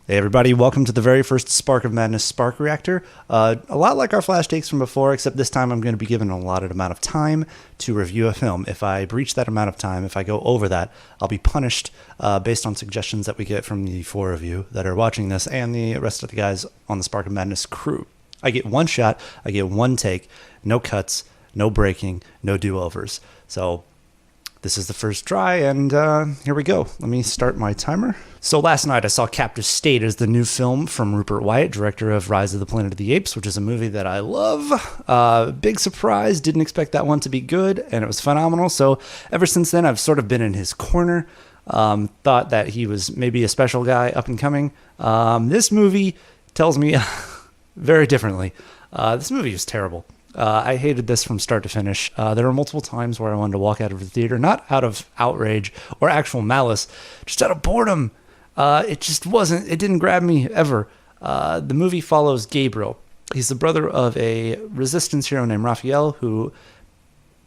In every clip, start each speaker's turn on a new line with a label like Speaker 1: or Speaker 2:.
Speaker 1: Hey everybody, welcome to the very first Spark of Madness Spark Reactor. A lot like our flash takes from before, except this time I'm going to be given an allotted amount of time to review a film. If I breach that amount of time, if I go over that, I'll be punished based on suggestions that we get from the four of you that are watching this and the rest of the guys on the Spark of Madness crew. I get one shot, I get one take, no cuts, no breaking, no do-overs. So this is the first try, and here we go. Let me start my timer. So last night I saw Captive State as the new film from Rupert Wyatt, director of Rise of the Planet of the Apes, which is a movie that I love. Big surprise, didn't expect that one to be good, and it was phenomenal. So ever since then, I've sort of been in his corner. Thought that he was maybe a special guy up and coming. This movie tells me very differently. This movie is terrible. I hated this from start to finish. There were multiple times where I wanted to walk out of the theater, not out of outrage or actual malice, just out of boredom. It didn't grab me ever. The movie follows Gabriel. He's the brother of a resistance hero named Raphael who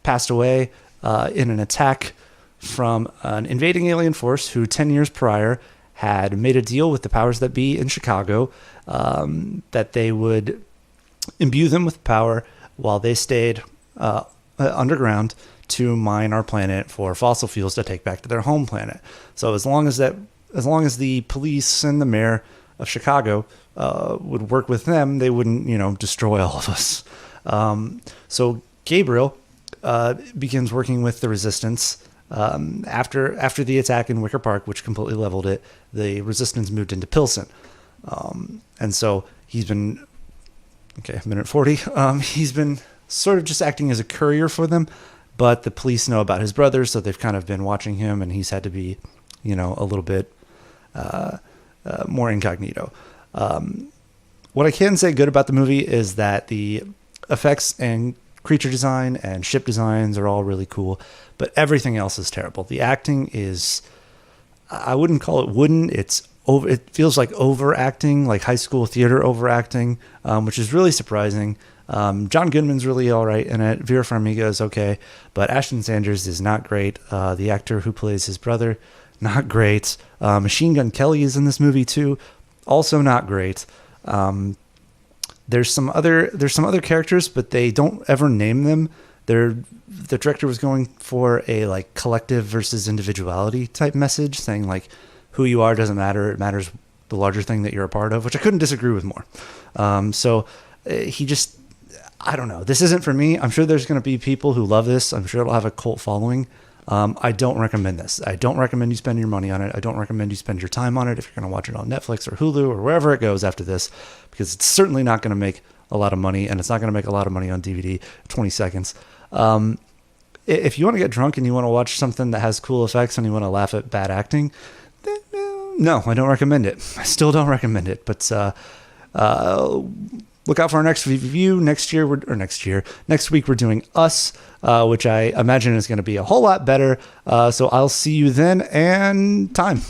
Speaker 1: passed away in an attack from an invading alien force who 10 years prior had made a deal with the powers that be in Chicago that they would imbue them with power while they stayed underground to mine our planet for fossil fuels to take back to their home planet. So as long as the police and the mayor of Chicago would work with them, they wouldn't, destroy all of us. So Gabriel begins working with the resistance. After the attack in Wicker Park, which completely leveled it, the resistance moved into Pilsen. And so he's been... Okay, minute 40. He's been sort of just acting as a courier for them, but the police know about his brother, so they've kind of been watching him, and he's had to be, a little bit more incognito. What I can say good about the movie is that the effects and creature design and ship designs are all really cool, but everything else is terrible. The acting is, I wouldn't call it wooden. It feels like overacting, like high school theater overacting, which is really surprising. John Goodman's really all right in it. Vera Farmiga is okay, but Ashton Sanders is not great. The actor who plays his brother, not great. Machine Gun Kelly is in this movie too, also not great. There's some other characters, but they don't ever name them. The director was going for a like collective versus individuality type message, saying like, who you are doesn't matter. It matters the larger thing that you're a part of, which I couldn't disagree with more. I don't know. This isn't for me. I'm sure there's going to be people who love this. I'm sure it'll have a cult following. I don't recommend this. I don't recommend you spend your money on it. I don't recommend you spend your time on it if you're going to watch it on Netflix or Hulu or wherever it goes after this, because it's certainly not going to make a lot of money, and it's not going to make a lot of money on DVD, 20 seconds. If you want to get drunk and you want to watch something that has cool effects and you want to laugh at bad acting, no, I don't recommend it. I still don't recommend it. But look out for our next review next week. We're doing Us, which I imagine is going to be a whole lot better. So I'll see you then, and time.